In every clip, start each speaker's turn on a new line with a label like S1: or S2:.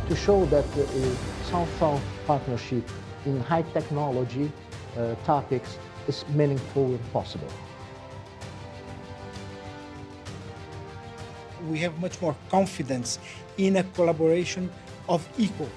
S1: to show that South-South partnership in high technology topics is meaningful and possible.
S2: We have much more confidence in a collaboration of equal.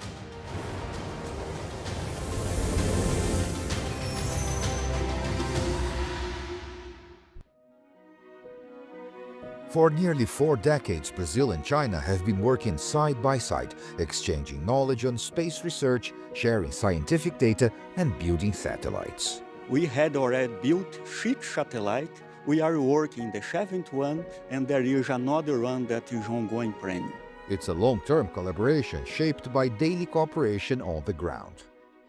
S3: For nearly 4 decades, Brazil and China have been working side by side, exchanging knowledge on space research, sharing scientific data, and building satellites.
S4: We had already built 6 satellites. We are working the 7th one, and there is another one that is ongoing planning.
S3: It's a long-term collaboration shaped by daily cooperation on the ground.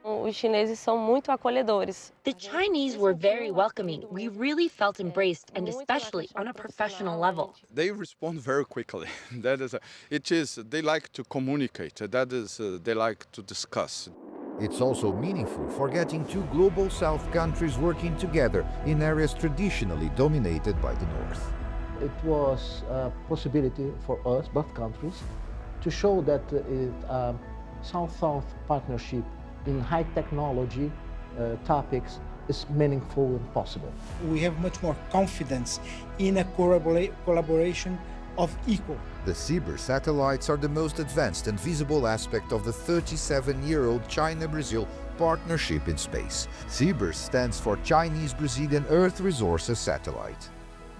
S5: Os chineses são muito acolhedores.
S6: The Chinese were very welcoming. We really felt embraced, and especially on a professional level.
S7: They respond very quickly. They like to communicate. They like to discuss.
S3: It's also meaningful for getting 2 global South countries working together in areas traditionally dominated by the North.
S1: It was a possibility for us, both countries, to show that South-South partnership in high technology topics is meaningful and possible.
S2: We have much more confidence in a collaboration of equal.
S3: The SIBR satellites are the most advanced and visible aspect of the 37-year-old China-Brazil partnership in space. SIBR stands for Chinese-Brazilian Earth Resources Satellite.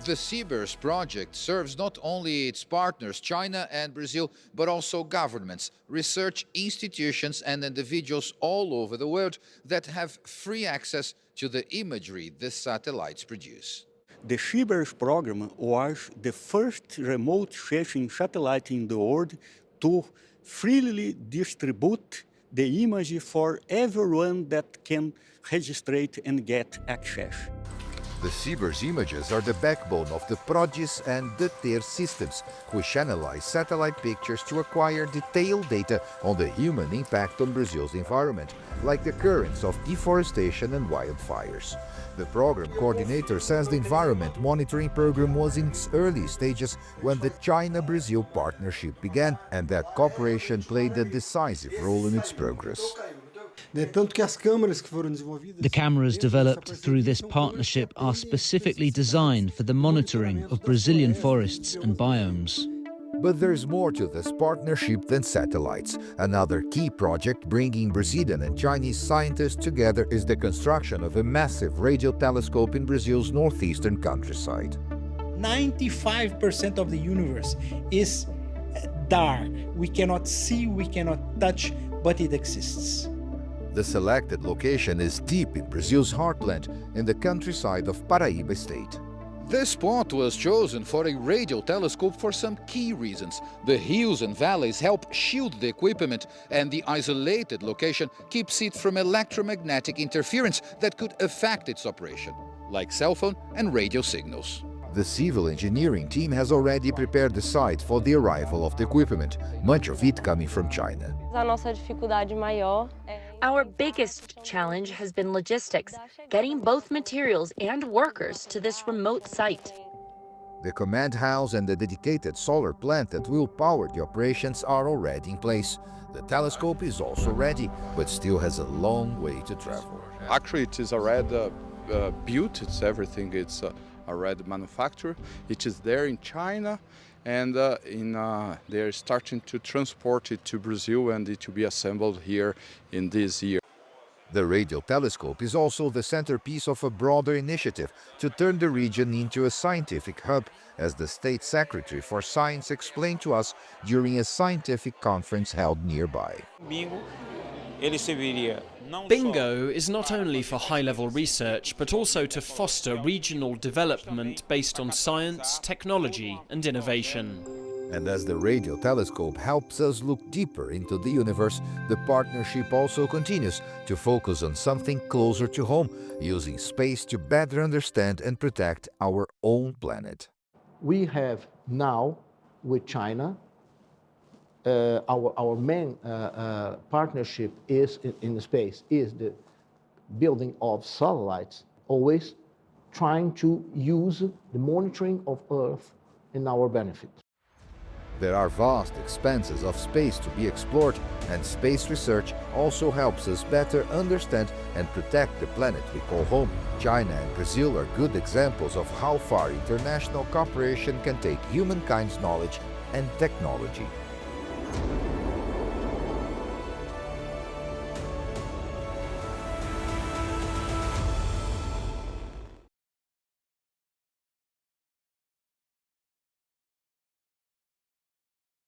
S3: The SIBR's project serves not only its partners, China and Brazil, but also governments, research institutions and individuals all over the world that have free access to the imagery the satellites produce.
S4: The SIBR's program was the first remote sensing satellite in the world to freely distribute the image for everyone that can register and get access.
S3: The SIBR's images are the backbone of the PROGIS and the TER systems, which analyze satellite pictures to acquire detailed data on the human impact on Brazil's environment, like the occurrence of deforestation and wildfires. The program coordinator says the environment monitoring program was in its early stages when the China-Brazil partnership began, and that cooperation played a decisive role in its progress.
S8: The cameras developed through this partnership are specifically designed for the monitoring of Brazilian forests and biomes.
S3: But there's more to this partnership than satellites. Another key project bringing Brazilian and Chinese scientists together is the construction of a massive radio telescope in Brazil's northeastern countryside.
S2: 95% of the universe is dark. We cannot see, we cannot touch, but it exists.
S3: The selected location is deep in Brazil's heartland, in the countryside of Paraíba state. This spot was chosen for a radio telescope for some key reasons. The hills and valleys help shield the equipment, and the isolated location keeps it from electromagnetic interference that could affect its operation, like cell phone and radio signals. The civil engineering team has already prepared the site for the arrival of the equipment, much of it coming from China.
S5: A nossa dificuldade maior é
S6: Our biggest challenge has been logistics, getting both materials and workers to this remote site.
S3: The command house and the dedicated solar plant that will power the operations are already in place. The telescope is also ready, but still has a long way to travel.
S7: Actually, it is already built. It's everything. It's already manufactured. It is there in China, and they're starting to transport it to Brazil, and it will be assembled here in this year.
S3: The radio telescope is also the centerpiece of a broader initiative to turn the region into a scientific hub, as the State Secretary for Science explained to us during a scientific conference held nearby.
S9: Bingo is not only for high-level research, but also to foster regional development based on science, technology and innovation.
S3: And as the radio telescope helps us look deeper into the universe, the partnership also continues to focus on something closer to home, using space to better understand and protect our own planet.
S1: We have now, with China, our main partnership is in space, is the building of satellites, always trying to use the monitoring of Earth in our benefit.
S3: There are vast expanses of space to be explored, and space research also helps us better understand and protect the planet we call home. China and Brazil are good examples of how far international cooperation can take humankind's knowledge and technology.